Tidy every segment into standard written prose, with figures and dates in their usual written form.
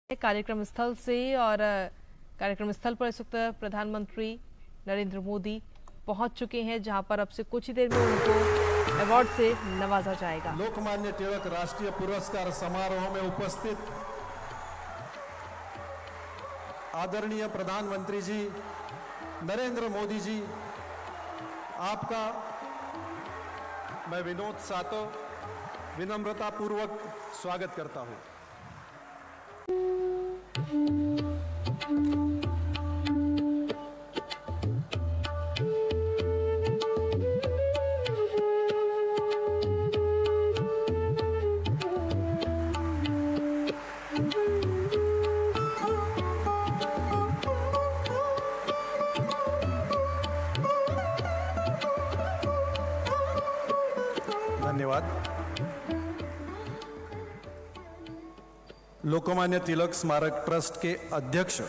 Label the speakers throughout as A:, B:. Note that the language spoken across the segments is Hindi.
A: कार्यक्रम स्थल से और कार्यक्रम स्थल पर इस वक्त प्रधानमंत्री नरेंद्र मोदी पहुंच चुके हैं, जहां पर अब से कुछ ही देर में उनको अवार्ड से नवाजा जाएगा।
B: लोकमान्य तिलक राष्ट्रीय पुरस्कार समारोह में उपस्थित आदरणीय प्रधानमंत्री जी नरेंद्र मोदी जी, आपका मैं विनोद सातो विनम्रता पूर्वक स्वागत करता हूं। धन्यवाद। लोकमान्य तिलक स्मारक ट्रस्ट के अध्यक्ष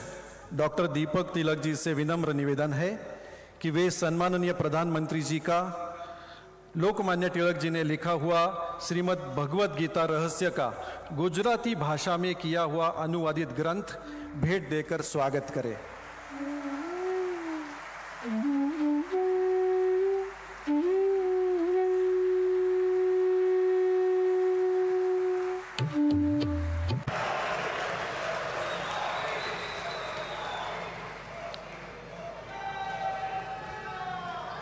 B: डॉक्टर दीपक तिलक जी से विनम्र निवेदन है कि वे सम्माननीय प्रधानमंत्री जी का लोकमान्य तिलक जी ने लिखा हुआ श्रीमद् भगवद गीता रहस्य का गुजराती भाषा में किया हुआ अनुवादित ग्रंथ भेंट देकर स्वागत करें।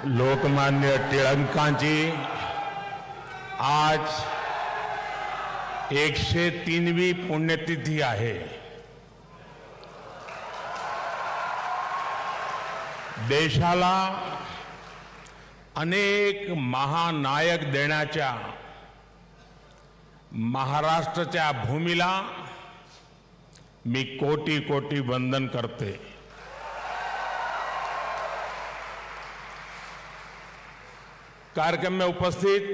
C: लोकमान्य टिळकां जी आज 103वी पुण्यतिथी आहे। देशाला अनेक महानायक देण्याच्या महाराष्ट्राच्या भूमीला मी कोटी कोटी वंदन करते। कार्यक्रम में उपस्थित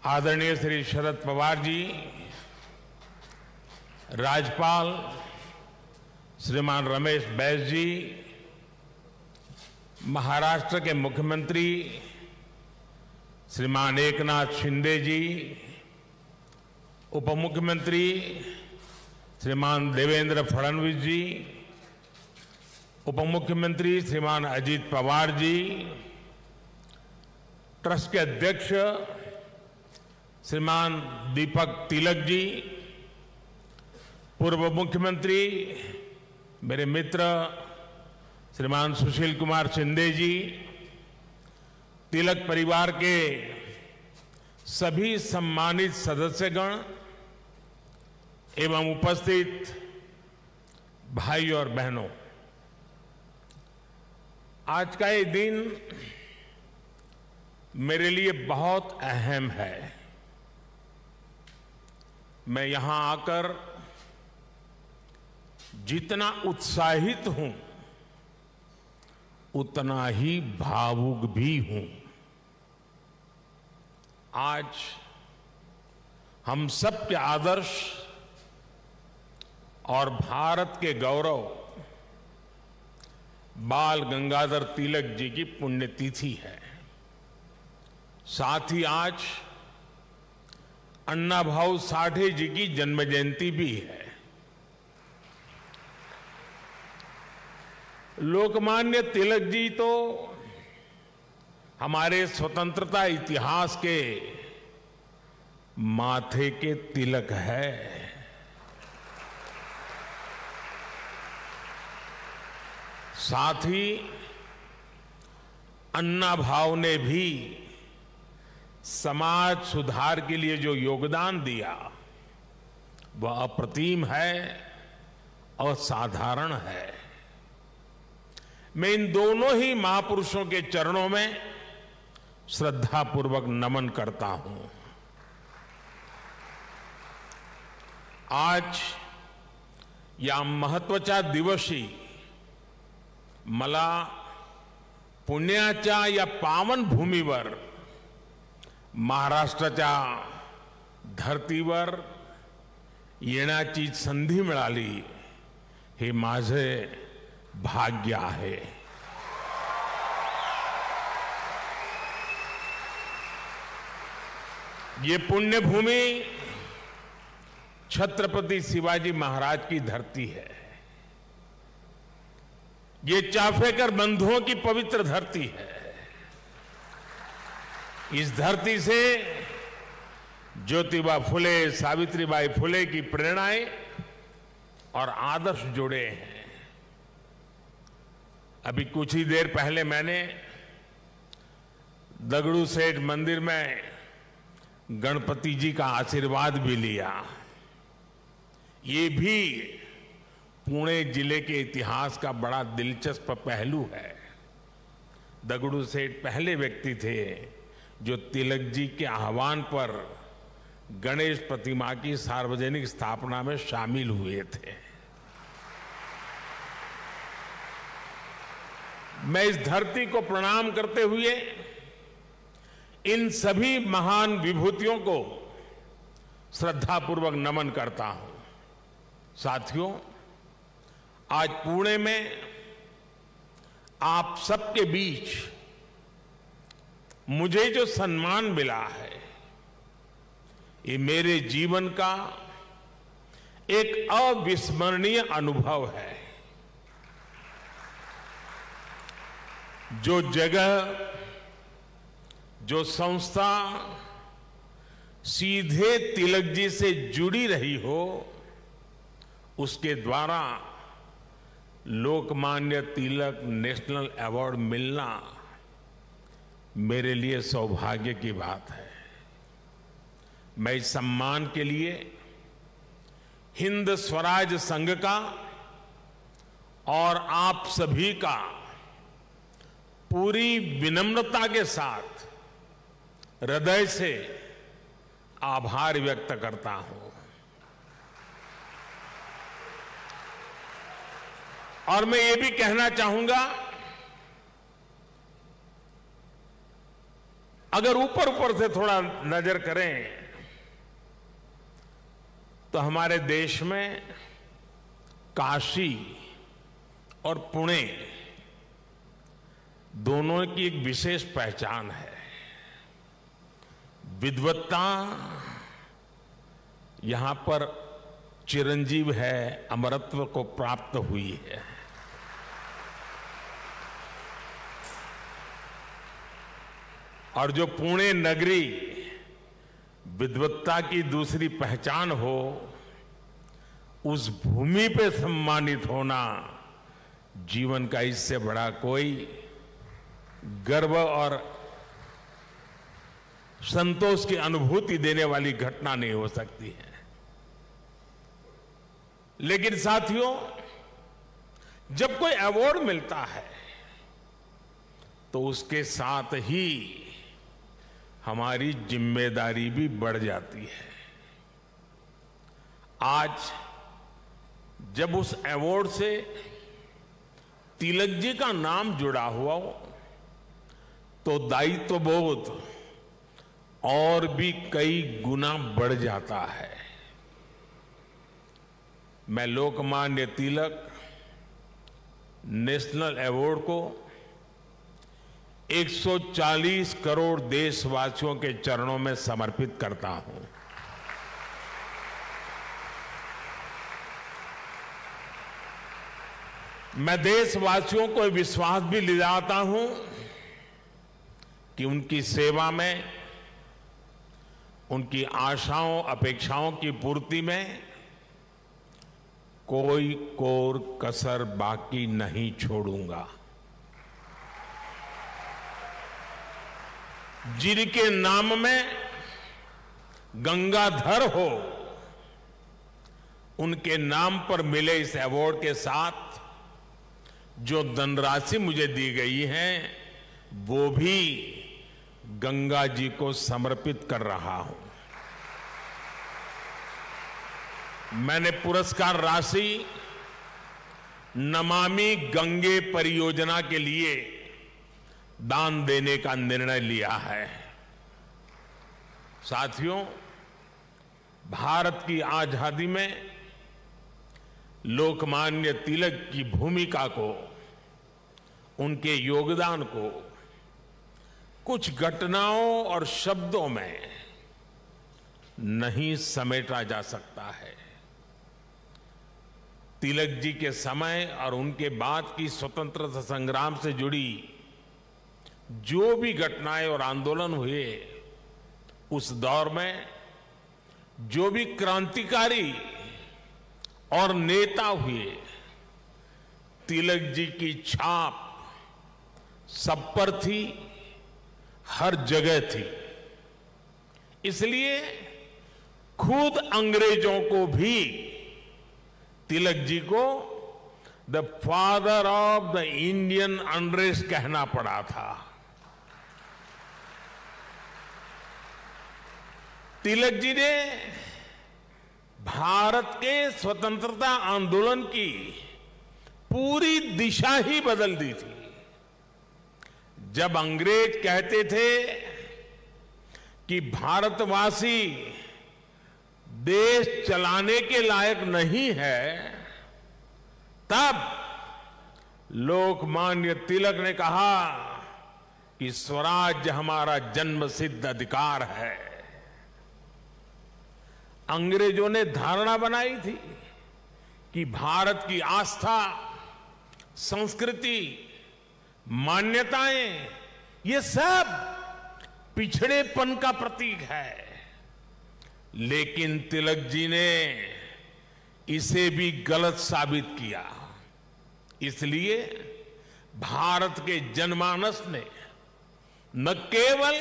C: आदरणीय श्री शरद पवार जी, राज्यपाल श्रीमान रमेश बैस जी, महाराष्ट्र के मुख्यमंत्री श्रीमान एकनाथ शिंदे जी, उप मुख्यमंत्री श्रीमान देवेंद्र फडणवीस जी, उप मुख्यमंत्री श्रीमान अजीत पवार जी, ट्रस्ट के अध्यक्ष श्रीमान दीपक तिलक जी, पूर्व मुख्यमंत्री मेरे मित्र श्रीमान सुशील कुमार शिंदे जी, तिलक परिवार के सभी सम्मानित सदस्यगण एवं उपस्थित भाई और बहनों, आज का ये दिन मेरे लिए बहुत अहम है। मैं यहां आकर जितना उत्साहित हूं उतना ही भावुक भी हूं। आज हम सब के आदर्श और भारत के गौरव बाल गंगाधर तिलक जी की पुण्यतिथि है। साथ ही आज अन्ना भाऊ साठे जी की जन्म जयंती भी है। लोकमान्य तिलक जी तो हमारे स्वतंत्रता इतिहास के माथे के तिलक है। साथ ही अन्ना भाऊ ने भी समाज सुधार के लिए जो योगदान दिया वह अप्रतिम है और साधारण है। मैं इन दोनों ही महापुरुषों के चरणों में श्रद्धापूर्वक नमन करता हूं। आज या महत्वाचा दिवशी मला पुण्याच्या या पावन भूमीवर महाराष्ट्राच्या धर्तीवर येण्याची संधी मिळाली, हे माझे भाग्य आहे। ये पुण्य भूमि छत्रपति शिवाजी महाराज की धरती है। ये चाफेकर बंधुओं की पवित्र धरती है। इस धरती से ज्योतिबा फुले, सावित्रीबाई फुले की प्रेरणाएं और आदर्श जुड़े हैं। अभी कुछ ही देर पहले मैंने दगड़ू सेठ मंदिर में गणपति जी का आशीर्वाद भी लिया। ये भी पुणे जिले के इतिहास का बड़ा दिलचस्प पहलू है। दगड़ू सेठ पहले व्यक्ति थे जो तिलक जी के आह्वान पर गणेश प्रतिमा की सार्वजनिक स्थापना में शामिल हुए थे। मैं इस धरती को प्रणाम करते हुए इन सभी महान विभूतियों को श्रद्धापूर्वक नमन करता हूं। साथियों, आज पुणे में आप सबके बीच मुझे जो सम्मान मिला है, ये मेरे जीवन का एक अविस्मरणीय अनुभव है। जो जगह, जो संस्था सीधे तिलक जी से जुड़ी रही हो, उसके द्वारा लोकमान्य तिलक नेशनल अवार्ड मिलना मेरे लिए सौभाग्य की बात है। मैं इस सम्मान के लिए हिंद स्वराज संघ का और आप सभी का पूरी विनम्रता के साथ हृदय से आभार व्यक्त करता हूं। और मैं ये भी कहना चाहूंगा, अगर ऊपर ऊपर से थोड़ा नजर करें तो हमारे देश में काशी और पुणे दोनों की एक विशेष पहचान है। विद्वत्ता यहां पर चिरंजीव है, अमरत्व को प्राप्त हुई है। और जो पुणे नगरी विद्वत्ता की दूसरी पहचान हो, उस भूमि पे सम्मानित होना जीवन का इससे बड़ा कोई गर्व और संतोष की अनुभूति देने वाली घटना नहीं हो सकती है। लेकिन साथियों, जब कोई अवार्ड मिलता है तो उसके साथ ही हमारी जिम्मेदारी भी बढ़ जाती है। आज जब उस अवार्ड से तिलक जी का नाम जुड़ा हुआ हो तो दायित्व बोध और भी कई गुना बढ़ जाता है। मैं लोकमान्य तिलक नेशनल अवार्ड को 140 करोड़ देशवासियों के चरणों में समर्पित करता हूं। मैं देशवासियों को विश्वास भी दिलाता हूं कि उनकी सेवा में, उनकी आशाओं अपेक्षाओं की पूर्ति में कोई कोर कसर बाकी नहीं छोड़ूंगा। जिनके नाम में गंगाधर हो, उनके नाम पर मिले इस अवार्ड के साथ जो धनराशि मुझे दी गई है, वो भी गंगा जी को समर्पित कर रहा हूं। मैंने पुरस्कार राशि नमामि गंगे परियोजना के लिए दान देने का निर्णय लिया है। साथियों, भारत की आजादी में लोकमान्य तिलक की भूमिका को, उनके योगदान को कुछ घटनाओं और शब्दों में नहीं समेटा जा सकता है। तिलक जी के समय और उनके बाद की स्वतंत्रता संग्राम से जुड़ी जो भी घटनाएं और आंदोलन हुए, उस दौर में जो भी क्रांतिकारी और नेता हुए, तिलक जी की छाप सब पर थी, हर जगह थी। इसलिए खुद अंग्रेजों को भी तिलक जी को the father of the Indian unrest कहना पड़ा था। तिलक जी ने भारत के स्वतंत्रता आंदोलन की पूरी दिशा ही बदल दी थी। जब अंग्रेज कहते थे कि भारतवासी देश चलाने के लायक नहीं है, तब लोकमान्य तिलक ने कहा कि स्वराज्य हमारा जन्मसिद्ध अधिकार है। अंग्रेजों ने धारणा बनाई थी कि भारत की आस्था, संस्कृति, मान्यताएं, ये सब पिछड़ेपन का प्रतीक है। लेकिन तिलक जी ने इसे भी गलत साबित किया। इसलिए भारत के जनमानस ने न केवल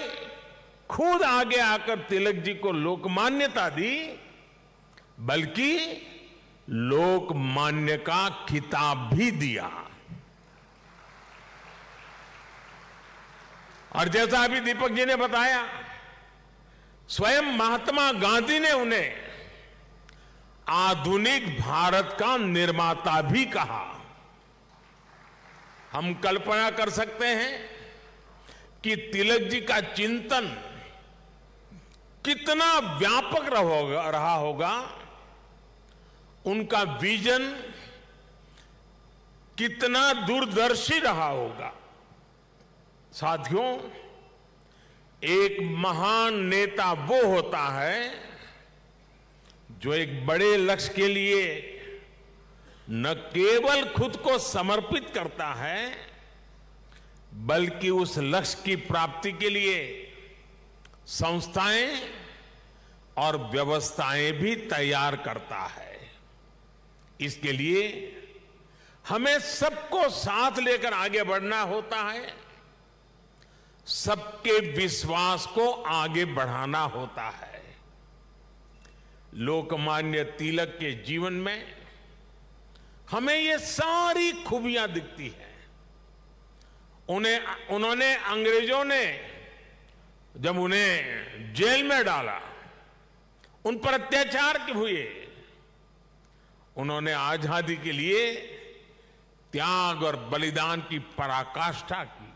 C: खुद आगे आकर तिलक जी को लोकमान्यता दी, बल्कि लोकमान्य का खिताब भी दिया। और जैसा अभी दीपक जी ने बताया, स्वयं महात्मा गांधी ने उन्हें आधुनिक भारत का निर्माता भी कहा। हम कल्पना कर सकते हैं कि तिलक जी का चिंतन कितना व्यापक रहा होगा, उनका विजन कितना दूरदर्शी रहा होगा। साथियों, एक महान नेता वो होता है जो एक बड़े लक्ष्य के लिए न केवल खुद को समर्पित करता है, बल्कि उस लक्ष्य की प्राप्ति के लिए संस्थाएं और व्यवस्थाएं भी तैयार करता है। इसके लिए हमें सबको साथ लेकर आगे बढ़ना होता है, सबके विश्वास को आगे बढ़ाना होता है। लोकमान्य तिलक के जीवन में हमें ये सारी खूबियां दिखती हैं। उन्होंने अंग्रेजों ने जब उन्हें जेल में डाला, उन पर अत्याचार हुए, उन्होंने आजादी के लिए त्याग और बलिदान की पराकाष्ठा की।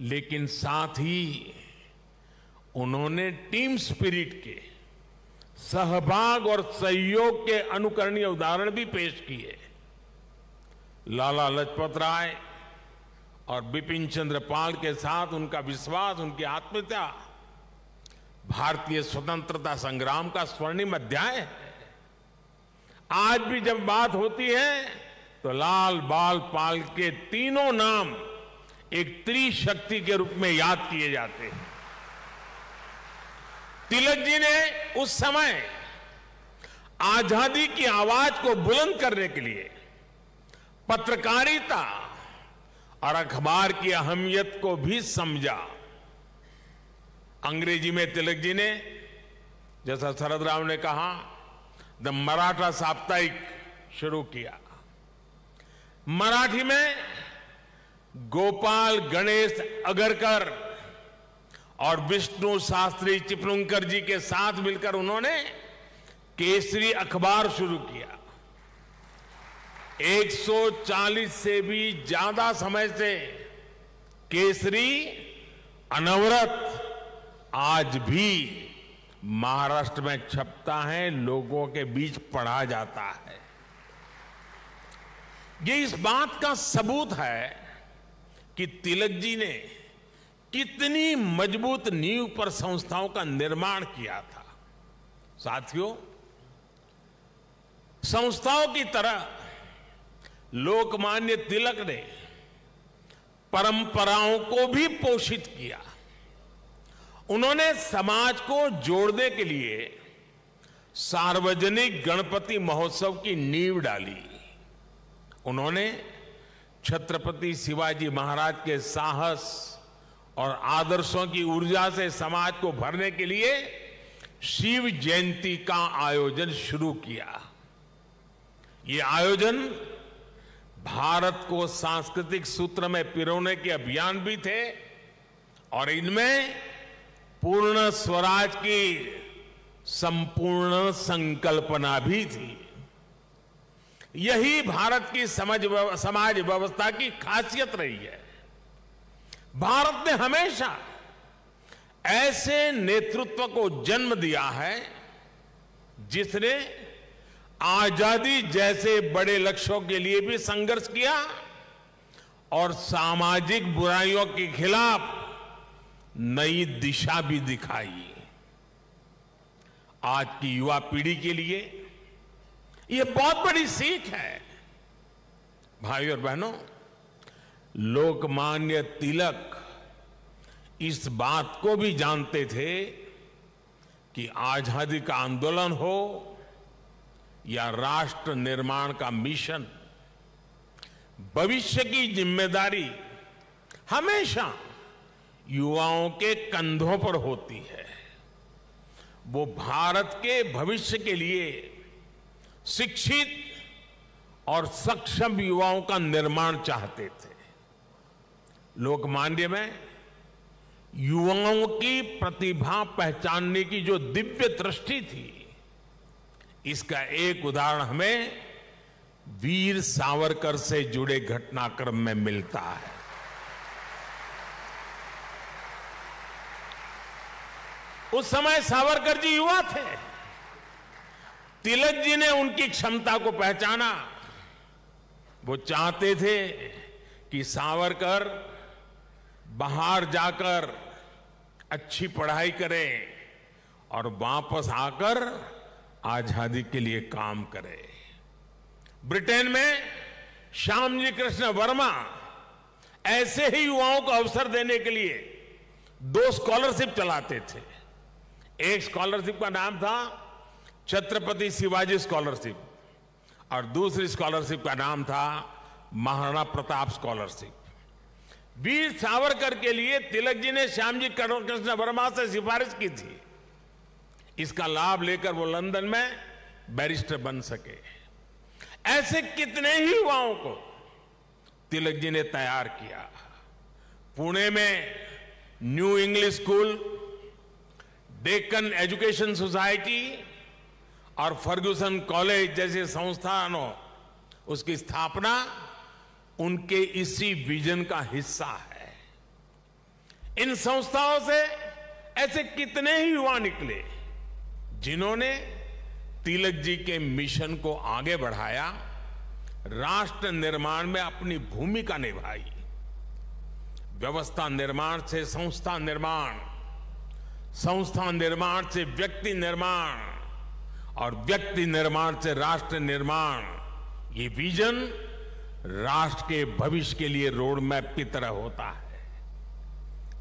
C: लेकिन साथ ही उन्होंने टीम स्पिरिट के, सहभाग और सहयोग के अनुकरणीय उदाहरण भी पेश किए। लाला लाजपत राय और बिपिन चंद्र पाल के साथ उनका विश्वास, उनकी आत्मीयता भारतीय स्वतंत्रता संग्राम का स्वर्णिम अध्याय है। आज भी जब बात होती है तो लाल, बाल, पाल के तीनों नाम एक त्रिशक्ति के रूप में याद किए जाते हैं। तिलक जी ने उस समय आजादी की आवाज को बुलंद करने के लिए पत्रकारिता और अखबार की अहमियत को भी समझा। अंग्रेजी में तिलक जी ने, जैसा शरद राव ने कहा, द मराठा साप्ताहिक शुरू किया। मराठी में गोपाल गणेश अगरकर और विष्णु शास्त्री चिपलुंकर जी के साथ मिलकर उन्होंने केसरी अखबार शुरू किया। 140 से भी ज्यादा समय से केसरी अनवरत आज भी महाराष्ट्र में छपता है, लोगों के बीच पढ़ा जाता है। ये इस बात का सबूत है कि तिलक जी ने कितनी मजबूत नींव पर संस्थाओं का निर्माण किया था। साथियों, संस्थाओं की तरह लोकमान्य तिलक ने परंपराओं को भी पोषित किया। उन्होंने समाज को जोड़ने के लिए सार्वजनिक गणपति महोत्सव की नींव डाली। उन्होंने छत्रपति शिवाजी महाराज के साहस और आदर्शों की ऊर्जा से समाज को भरने के लिए शिव जयंती का आयोजन शुरू किया। ये आयोजन भारत को सांस्कृतिक सूत्र में पिरोने के अभियान भी थे और इनमें पूर्ण स्वराज की संपूर्ण संकल्पना भी थी। यही भारत की समाज व्यवस्था की खासियत रही है। भारत ने हमेशा ऐसे नेतृत्व को जन्म दिया है जिसने आजादी जैसे बड़े लक्ष्यों के लिए भी संघर्ष किया और सामाजिक बुराइयों के खिलाफ नई दिशा भी दिखाई। आज की युवा पीढ़ी के लिए यह बहुत बड़ी सीख है। भाइयों और बहनों, लोकमान्य तिलक इस बात को भी जानते थे कि आजादी का आंदोलन हो या राष्ट्र निर्माण का मिशन, भविष्य की जिम्मेदारी हमेशा युवाओं के कंधों पर होती है। वो भारत के भविष्य के लिए शिक्षित और सक्षम युवाओं का निर्माण चाहते थे। लोकमान्य में युवाओं की प्रतिभा पहचानने की जो दिव्य दृष्टि थी, इसका एक उदाहरण हमें वीर सावरकर से जुड़े घटनाक्रम में मिलता है। उस समय सावरकर जी युवा थे। तिलक जी ने उनकी क्षमता को पहचाना। वो चाहते थे कि सावरकर बाहर जाकर अच्छी पढ़ाई करें और वापस आकर आजादी के लिए काम करें। ब्रिटेन में श्यामजी कृष्ण वर्मा ऐसे ही युवाओं को अवसर देने के लिए 2 स्कॉलरशिप चलाते थे। एक स्कॉलरशिप का नाम था छत्रपति शिवाजी स्कॉलरशिप और दूसरी स्कॉलरशिप का नाम था महाराणा प्रताप स्कॉलरशिप। वीर सावरकर के लिए तिलक जी ने श्यामजी कृष्ण वर्मा से सिफारिश की थी। इसका लाभ लेकर वो लंदन में बैरिस्टर बन सके। ऐसे कितने ही युवाओं को तिलक जी ने तैयार किया। पुणे में new English school, Deccan education society और फर्ग्यूसन कॉलेज जैसे संस्थानों, उसकी स्थापना उनके इसी विजन का हिस्सा है। इन संस्थाओं से ऐसे कितने ही युवा निकले जिन्होंने तिलक जी के मिशन को आगे बढ़ाया, राष्ट्र निर्माण में अपनी भूमिका निभाई। व्यवस्था निर्माण से संस्था निर्माण, संस्था निर्माण से व्यक्ति निर्माण और व्यक्ति निर्माण से राष्ट्र निर्माण, ये विजन राष्ट्र के भविष्य के लिए रोड मैप की तरह होता है।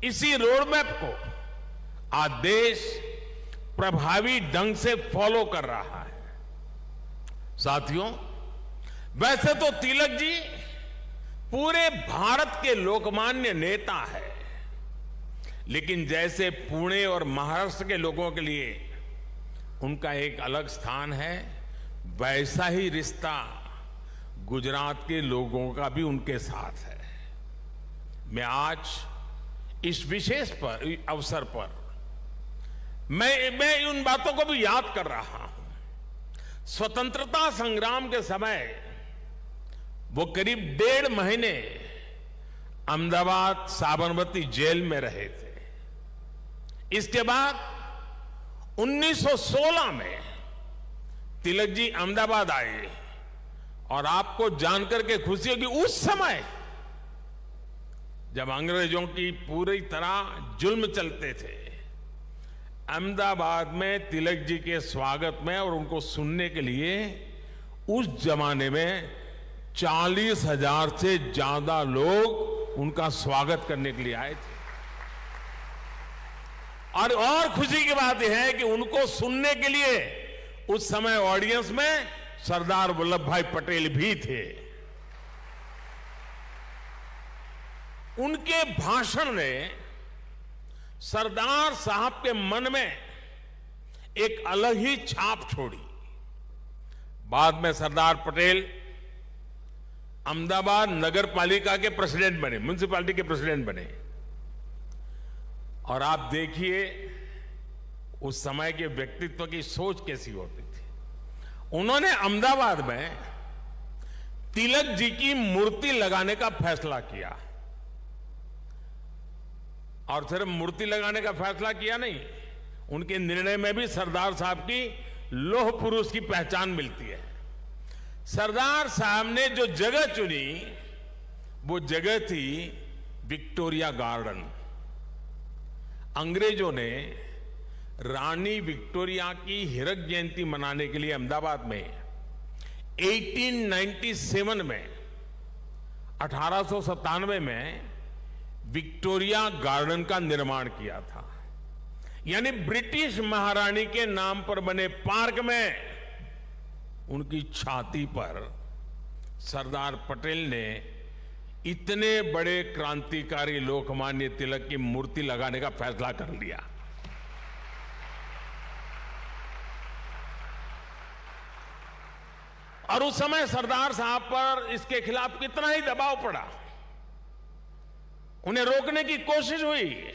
C: इसी रोड मैप को आज देश प्रभावी ढंग से फॉलो कर रहा है। साथियों, वैसे तो तिलक जी पूरे भारत के लोकमान्य नेता है, लेकिन जैसे पुणे और महाराष्ट्र के लोगों के लिए उनका एक अलग स्थान है, वैसा ही रिश्ता गुजरात के लोगों का भी उनके साथ है। मैं आज इस विशेष अवसर पर मैं उन बातों को भी याद कर रहा हूं। स्वतंत्रता संग्राम के समय वो करीब 1.5 महीने अहमदाबाद साबरमती जेल में रहे थे। इसके बाद 1916 में तिलक जी अहमदाबाद आए और आपको जानकर के खुशी होगी, उस समय जब अंग्रेजों की पूरी तरह जुल्म चलते थे, अहमदाबाद में तिलक जी के स्वागत में और उनको सुनने के लिए उस जमाने में 40,000 से ज्यादा लोग उनका स्वागत करने के लिए आए थे। और खुशी की बात यह है कि उनको सुनने के लिए उस समय ऑडियंस में सरदार वल्लभ भाई पटेल भी थे। उनके भाषण ने सरदार साहब के मन में एक अलग ही छाप छोड़ी। बाद में सरदार पटेल अहमदाबाद नगर पालिका के प्रेसिडेंट बने, म्युनिसिपैलिटी के प्रेसिडेंट बने। और आप देखिए उस समय के व्यक्तित्व की सोच कैसी होती थी। उन्होंने अहमदाबाद में तिलक जी की मूर्ति लगाने का फैसला किया। और सिर्फ मूर्ति लगाने का फैसला किया नहीं, उनके निर्णय में भी सरदार साहब की लौह पुरुष की पहचान मिलती है। सरदार साहब ने जो जगह चुनी वो जगह थी विक्टोरिया गार्डन। अंग्रेजों ने रानी विक्टोरिया की हीरक जयंती मनाने के लिए अहमदाबाद में 1897 में 1897 में विक्टोरिया गार्डन का निर्माण किया था। यानी ब्रिटिश महारानी के नाम पर बने पार्क में उनकी छाती पर सरदार पटेल ने इतने बड़े क्रांतिकारी लोकमान्य तिलक की मूर्ति लगाने का फैसला कर लिया। और उस समय सरदार साहब पर इसके खिलाफ कितना ही दबाव पड़ा, उन्हें रोकने की कोशिश हुई,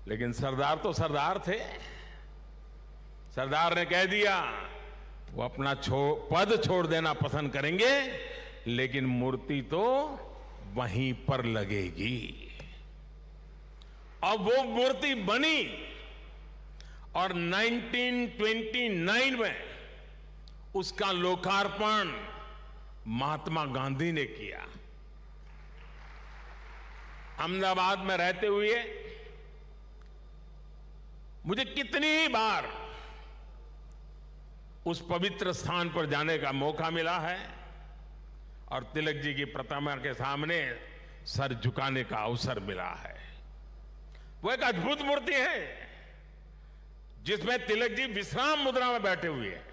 C: लेकिन सरदार तो सरदार थे। सरदार ने कह दिया वो अपना पद छोड़ देना पसंद करेंगे, लेकिन मूर्ति तो वहीं पर लगेगी। और वो मूर्ति बनी और 1929 में उसका लोकार्पण महात्मा गांधी ने किया। अहमदाबाद में रहते हुए मुझे कितनी ही बार उस पवित्र स्थान पर जाने का मौका मिला है और तिलक जी की प्रतिमा के सामने सर झुकाने का अवसर मिला है। वो एक अद्भुत मूर्ति है जिसमें तिलक जी विश्राम मुद्रा में बैठे हुए हैं।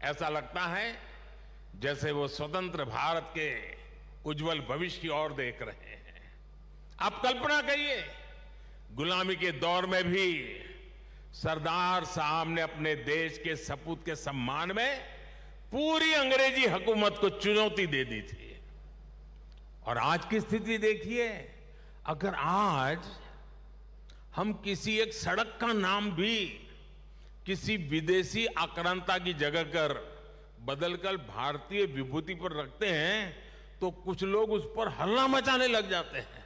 C: ऐसा लगता है जैसे वो स्वतंत्र भारत के उज्जवल भविष्य की ओर देख रहे हैं। आप कल्पना करिए, गुलामी के दौर में भी सरदार साहब ने अपने देश के सपूत के सम्मान में पूरी अंग्रेजी हुकूमत को चुनौती दे दी थी। और आज की स्थिति देखिए, अगर आज हम किसी एक सड़क का नाम भी किसी विदेशी आक्रांता की जगह कर बदलकर भारतीय विभूति पर रखते हैं तो कुछ लोग उस पर हल्ला मचाने लग जाते हैं।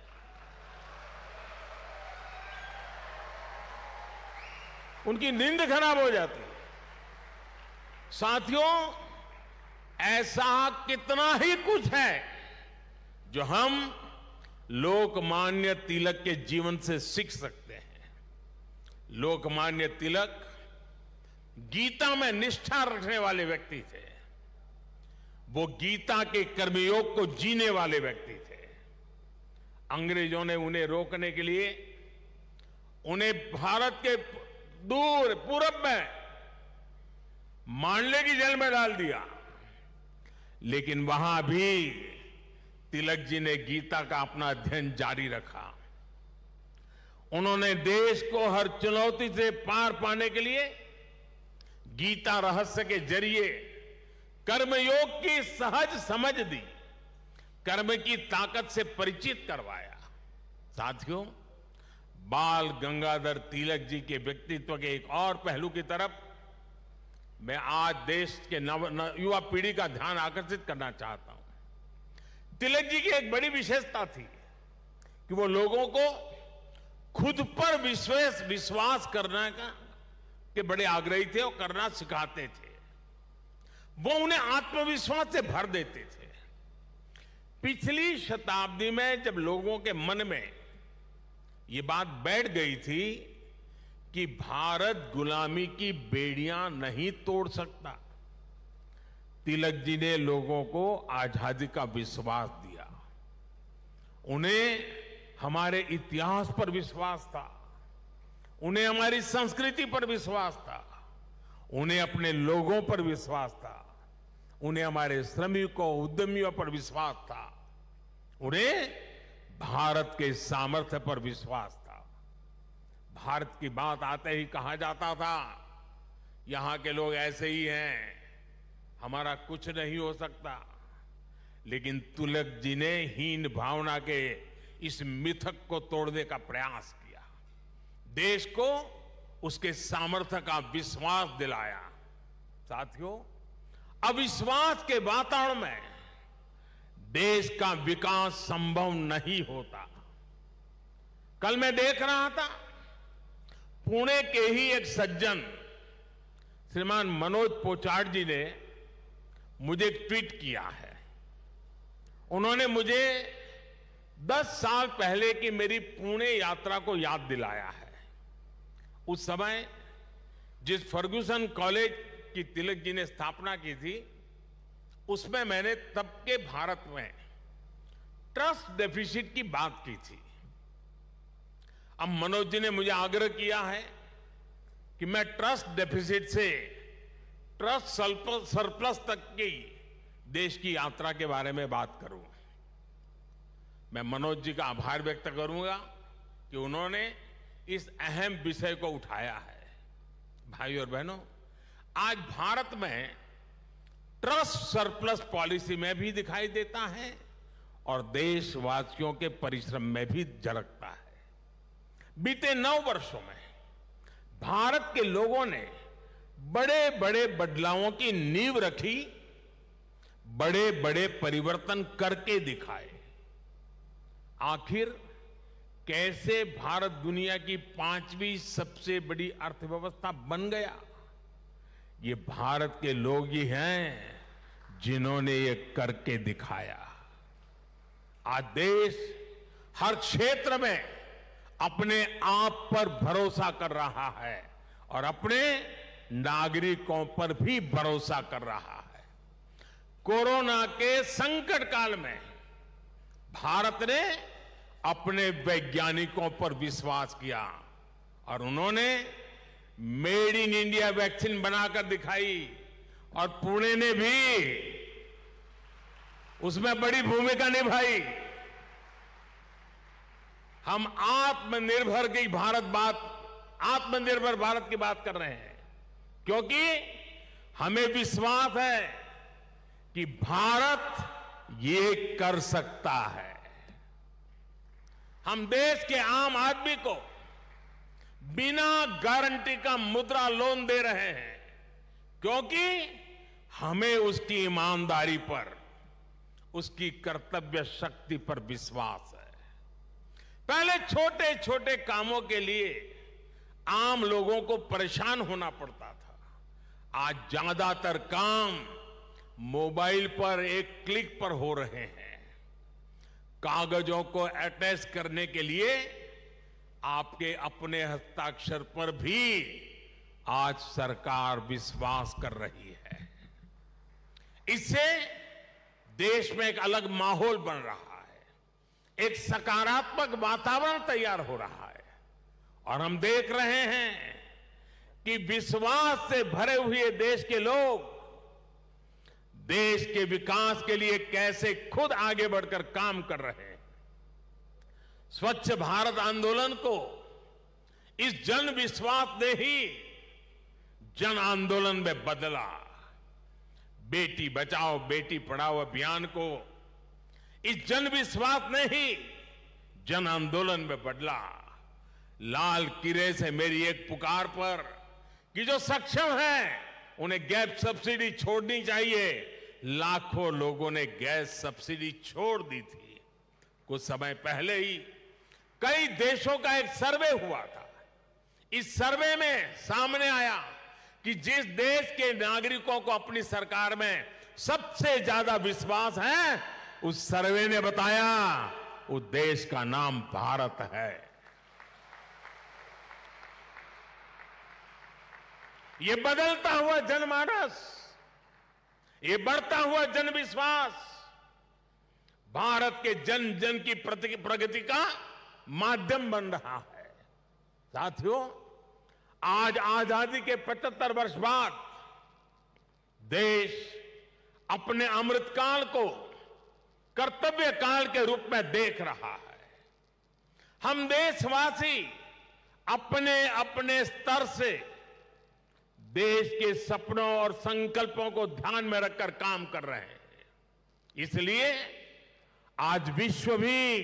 C: उनकी नींद खराब हो जाती है। साथियों, ऐसा कितना ही कुछ है जो हम लोकमान्य तिलक के जीवन से सीख सकते हैं। लोकमान्य तिलक गीता में निष्ठा रखने वाले व्यक्ति थे। वो गीता के कर्मयोग को जीने वाले व्यक्ति थे। अंग्रेजों ने उन्हें रोकने के लिए उन्हें भारत के दूर पूरब में मांडले की जेल में डाल दिया, लेकिन वहां भी तिलक जी ने गीता का अपना अध्ययन जारी रखा। उन्होंने देश को हर चुनौती से पार पाने के लिए गीता रहस्य के जरिए कर्मयोग की सहज समझ दी, कर्म की ताकत से परिचित करवाया। साथियों, बाल गंगाधर तिलक जी के व्यक्तित्व के एक और पहलू की तरफ मैं आज देश के युवा पीढ़ी का ध्यान आकर्षित करना चाहता हूं। तिलक जी की एक बड़ी विशेषता थी कि वो लोगों को खुद पर विश्वास करने के बड़े आग्रही थे और करना सिखाते थे। वो उन्हें आत्मविश्वास से भर देते थे। पिछली शताब्दी में जब लोगों के मन में ये बात बैठ गई थी कि भारत गुलामी की बेड़ियां नहीं तोड़ सकता, तिलक जी ने लोगों को आजादी का विश्वास दिया। उन्हें हमारे इतिहास पर विश्वास था, उन्हें हमारी संस्कृति पर विश्वास था, उन्हें अपने लोगों पर विश्वास था, उन्हें हमारे श्रमिकों उद्यमियों पर विश्वास था, उन्हें भारत के सामर्थ्य पर विश्वास था। भारत की बात आते ही कहा जाता था यहां के लोग ऐसे ही हैं, हमारा कुछ नहीं हो सकता। लेकिन तिलक जी ने हीन भावना के इस मिथक को तोड़ने का प्रयास किया, देश को उसके सामर्थ्य का विश्वास दिलाया। साथियों, अविश्वास के वातावरण में देश का विकास संभव नहीं होता। कल मैं देख रहा था, पुणे के ही एक सज्जन श्रीमान मनोज पोचाट जी ने मुझे एक ट्वीट किया है। उन्होंने मुझे 10 साल पहले की मेरी पुणे यात्रा को याद दिलाया है। उस समय जिस फर्ग्यूसन कॉलेज की तिलक जी ने स्थापना की थी, उसमें मैंने तब के भारत में ट्रस्ट डेफिसिट की बात की थी। अब मनोज जी ने मुझे आग्रह किया है कि मैं ट्रस्ट डेफिसिट से ट्रस्ट सरप्लस तक की देश की यात्रा के बारे में बात करूं। मैं मनोज जी का आभार व्यक्त करूंगा कि उन्होंने इस अहम विषय को उठाया है। भाइयों और बहनों, आज भारत में ट्रस्ट सरप्लस पॉलिसी में भी दिखाई देता है और देशवासियों के परिश्रम में भी झलकता है। बीते 9 वर्षों में भारत के लोगों ने बड़े बड़े बदलावों की नींव रखी, बड़े बड़े परिवर्तन करके दिखाए। आखिर कैसे भारत दुनिया की 5वीं सबसे बड़ी अर्थव्यवस्था बन गया? ये भारत के लोग ही हैं जिन्होंने ये करके दिखाया। आज देश हर क्षेत्र में अपने आप पर भरोसा कर रहा है और अपने नागरिकों पर भी भरोसा कर रहा है। कोरोना के संकट काल में भारत ने अपने वैज्ञानिकों पर विश्वास किया और उन्होंने मेड इन इंडिया वैक्सीन बनाकर दिखाई और पुणे ने भी उसमें बड़ी भूमिका निभाई। हम आत्मनिर्भर भारत की बात कर रहे हैं क्योंकि हमें विश्वास है कि भारत ये कर सकता है। हम देश के आम आदमी को बिना गारंटी का मुद्रा लोन दे रहे हैं क्योंकि हमें उसकी ईमानदारी पर, उसकी कर्तव्य शक्ति पर विश्वास है। पहले छोटे छोटे कामों के लिए आम लोगों को परेशान होना पड़ता था। आज ज्यादातर काम मोबाइल पर एक क्लिक पर हो रहे हैं। कागजों को अटैच करने के लिए आपके अपने हस्ताक्षर पर भी आज सरकार विश्वास कर रही है। इससे देश में एक अलग माहौल बन रहा है, एक सकारात्मक वातावरण तैयार हो रहा है और हम देख रहे हैं कि विश्वास से भरे हुए देश के लोग देश के विकास के लिए कैसे खुद आगे बढ़कर काम कर रहे हैं। स्वच्छ भारत आंदोलन को इस जन विश्वास ने ही जन आंदोलन में बदला। बेटी बचाओ बेटी पढ़ाओ अभियान को इस जन विश्वास ने ही जन आंदोलन में बदला। लाल किले से मेरी एक पुकार पर कि जो सक्षम है उन्हें गैस सब्सिडी छोड़नी चाहिए, लाखों लोगों ने गैस सब्सिडी छोड़ दी थी। कुछ समय पहले ही कई देशों का एक सर्वे हुआ था। इस सर्वे में सामने आया कि जिस देश के नागरिकों को अपनी सरकार में सबसे ज्यादा विश्वास है, उस सर्वे ने बताया उस देश का नाम भारत है। ये बदलता हुआ जनमानस, ये बढ़ता हुआ जनविश्वास भारत के जन जन की प्रगति का माध्यम बन रहा है। साथियों, आज आजादी के 75 वर्ष बाद देश अपने अमृतकाल को कर्तव्य काल के रूप में देख रहा है। हम देशवासी अपने अपने स्तर से देश के सपनों और संकल्पों को ध्यान में रखकर काम कर रहे हैं। इसलिए आज विश्व भी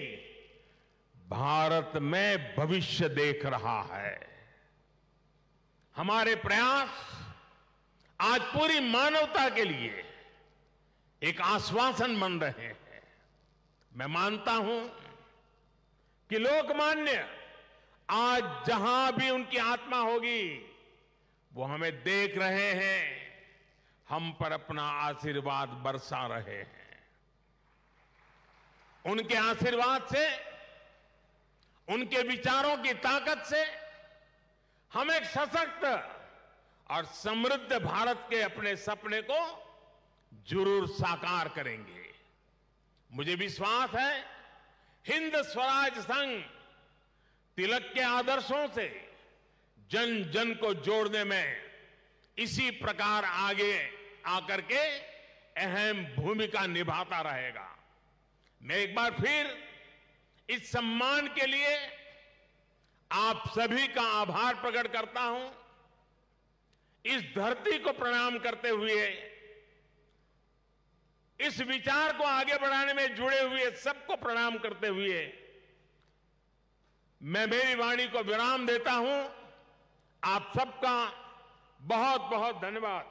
C: भारत में भविष्य देख रहा है। हमारे प्रयास आज पूरी मानवता के लिए एक आश्वासन बन रहे हैं। मैं मानता हूं कि लोकमान्य आज जहां भी उनकी आत्मा होगी वो हमें देख रहे हैं, हम पर अपना आशीर्वाद बरसा रहे हैं। उनके आशीर्वाद से, उनके विचारों की ताकत से हम एक सशक्त और समृद्ध भारत के अपने सपने को जरूर साकार करेंगे। मुझे विश्वास है हिंद स्वराज संघ तिलक के आदर्शों से जन जन को जोड़ने में इसी प्रकार आगे आकर के अहम भूमिका निभाता रहेगा। मैं एक बार फिर इस सम्मान के लिए आप सभी का आभार प्रकट करता हूं। इस धरती को प्रणाम करते हुए, इस विचार को आगे बढ़ाने में जुड़े हुए सबको प्रणाम करते हुए मैं मेरी वाणी को विराम देता हूं। आप सबका बहुत बहुत धन्यवाद।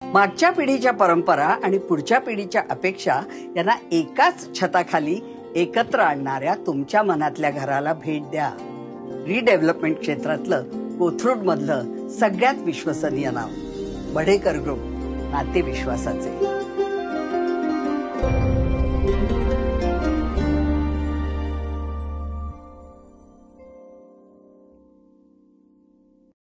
D: मागच्या पिढीच्या परंपरा आणि पुढच्या पिढीच्या अपेक्षा यांना एकाच छताखाली एकत्र आणणाऱ्या तुमच्या मनातल्या घराला भेट द्या। रिडेव्हलपमेंट क्षेत्रातलं कोथरूड मधलं सगळ्यात विश्वसनीय नाव बढेकर ग्रुप, नाते विश्वासाचे।